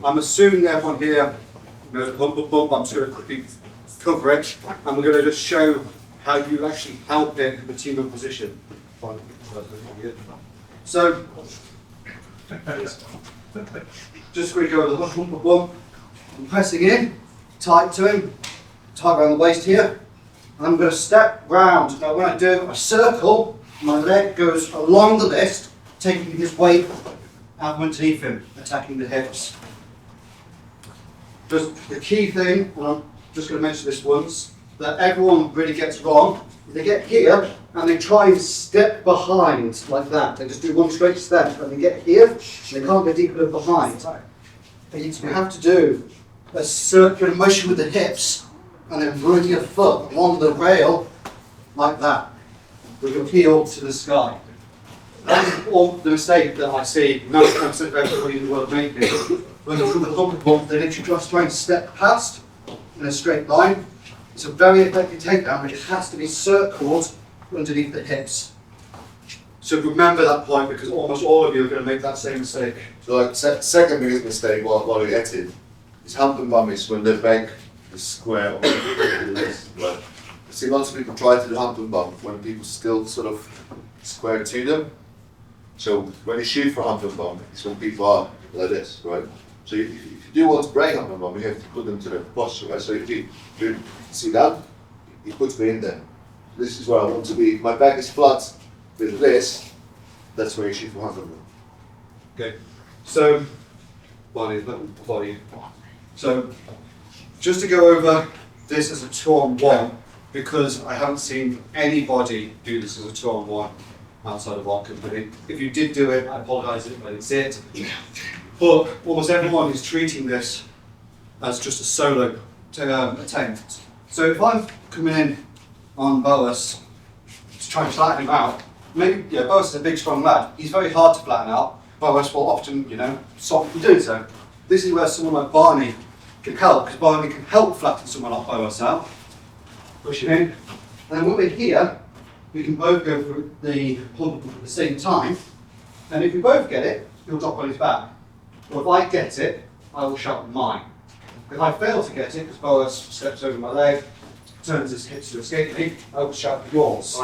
I'm assuming everyone here knows Hump and Bump. I'm just going to quickly cover it, and we're going to just show how you actually help it in the team up position. So, just quickly go over the Hump and Bump. I'm pressing in, tight to him, tight around the waist here. And I'm going to step round. Now, when I do a circle, my leg goes along the list, taking his weight out from underneath him, attacking the hips. Just the key thing, and I'm just going to mention this once, that everyone really gets wrong, is they get here and they try and step behind like that. They just do one straight step and they get here and they can't go deeper behind. You have to do a circular motion with the hips and then bring your foot along the rail like that, with your heel to the sky. That's all the mistake that I see 90% of everybody in the world making. When they're from the Hump and Bump, they literally just try and step past in a straight line. It's a very effective takedown, but it has to be circled underneath the hips. So remember that point, because almost all of you are going to make that same mistake. So like second biggest mistake while you're hitting is Hump and Bump is when the back is square on the list. Right? I see lots of people try to do Hump and Bump when people still sort of square to them. So when you shoot for Hump and Bump, it's when people are like this, right? So if you do want to break Hump and Bump, you have to put them to the posture, right? So if you see that, he puts me in there. This is where I want to be. My back is flat with this. That's where you shoot for Hump and Bump. Okay. So, Barney, body. So, just to go over this as a 2-on-1, because I haven't seen anybody do this as a 2-on-1 outside of our company. If you did do it, I apologise if I didn't see it. But almost everyone is treating this as just a solo attempt. So if I'm coming in on Boas to try and flatten him out, maybe, yeah, Boas is a big strong lad. He's very hard to flatten out. Boas will often, stop from doing so. This is where someone like Barney can help, because Barney can help flatten someone like Boas out. Push him in. And then when we're here, we can both go for the pump at the same time. And if we both get it, he'll drop on his back. Or if I get it, I will shout mine. If I fail to get it, because Boas steps over my leg, turns his hips to escape me, I will shout yours.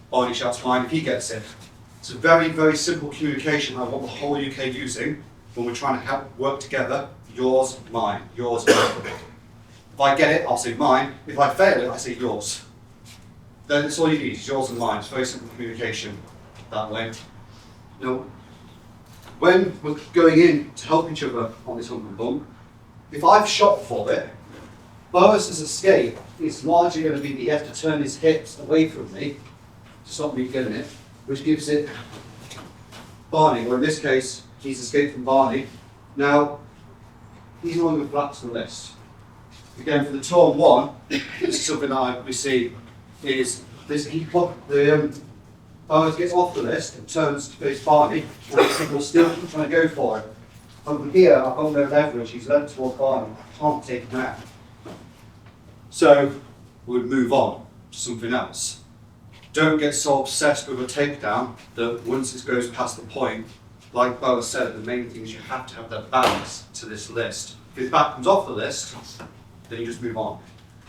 Barney shouts mine if he gets it. It's a very, very simple communication I want the whole UK using when we're trying to help work together. Yours, mine, yours, mine. If I get it, I'll say mine. If I fail it, I say yours. Then it's all you need, it's yours and mine. It's very simple communication that way. Now, when we're going in to help each other on this Hump and Bump, if I've shot for it, Boas's escape is largely going to be that he has to turn his hips away from me to stop me getting it, which gives it Barney, or in this case, he's escaped from Barney. Now, he's no longer flat to the list. Again, for the 2-on-1, this is something that we see is this, Boas gets off the list and turns to face Barney, and people still trying to go for it. Over here, I've got no leverage, he's led towards Barney, can't take him out. So, we'll move on to something else. Don't get so obsessed with a takedown that once it goes past the point, like Boas said, the main thing is you have to have that balance to this list. If his back comes off the list, then you just move on.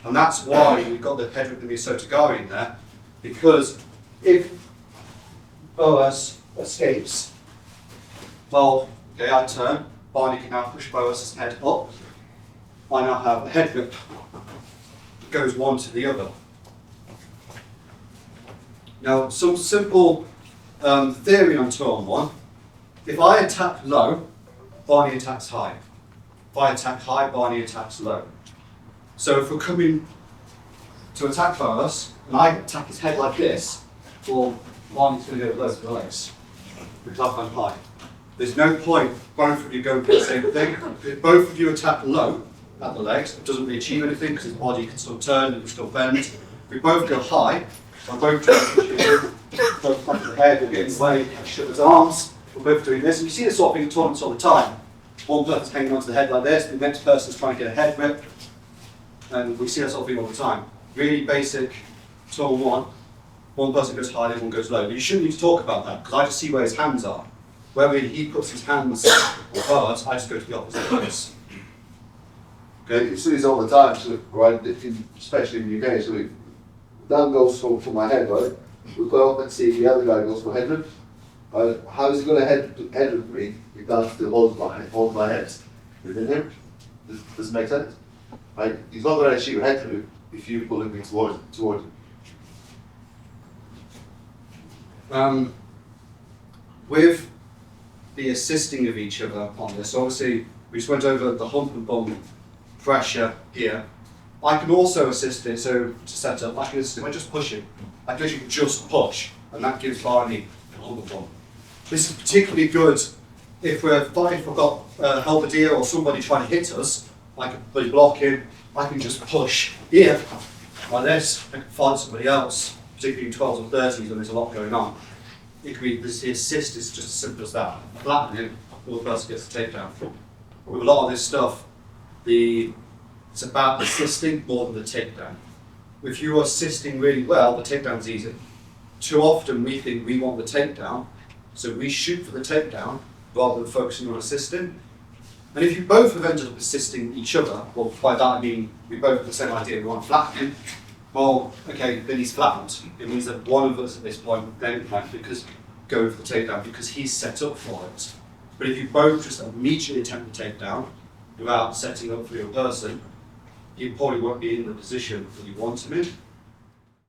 And that's why we've got the head with the Misotagari in there, because if Boas escapes, well, okay, I turn, Barney can now push Boas's head up. I now have a head grip that goes one to the other. Now, some simple theory on 2-on-1. If I attack low, Barney attacks high. If I attack high, Barney attacks low. So if we're coming to attack Boas, and I attack his head like this, well, Barney's going to go low to the legs, because I'm high. There's no point both of you going for the same thing. If both of you attack low at the legs, it doesn't really achieve anything, because his body can still turn and can still bend. If we both go high, we're both trying to achieve, both back to the head, we're getting away, shut his arms, we're both doing this. And you see this sort of thing in tournaments all the time. One person's hanging onto the head like this, the next person's trying to get a head grip, and we see that sort of thing all the time. Really basic 2-on-1. One person goes high, one goes low. But you shouldn't need to talk about that, because I just see where his hands are. When he puts his hands on cards, I just go to the opposite place. Okay, you see this all the time, so, right? Especially in the UK. So Dan goes for my head, right? We go up and see the other guy goes for headroom. How is he going to head me? He can't still hold my head within him. Does it make sense? Right? He's not going to achieve headroom if you pull him towards him. With the assisting of each other on this, obviously we just went over the hump and bump pressure here. I can also assist it, so to set up, I can assist it by just pushing. I can literally just push, and that gives Barney the hump and bump. This is particularly good if we're fighting for halberdier or somebody trying to hit us. I can put a block in, I can just push here, like this, I can find somebody else, particularly in 12s or 30s when there's a lot going on. It can be, the assist is just as simple as that. Flatten him, or the person gets the takedown. With a lot of this stuff, it's about assisting more than the takedown. If you are assisting really well, the takedown's easy. Too often we think we want the takedown, so we shoot for the takedown rather than focusing on assisting. And if you both have ended up assisting each other, well, by that I mean we both have the same idea, we want to flatten him, well, okay, then he's flattened. It means that one of us at this point then might go for the takedown because he's set up for it. But if you both just immediately attempt the takedown without setting up for your person, you probably won't be in the position that you want him in.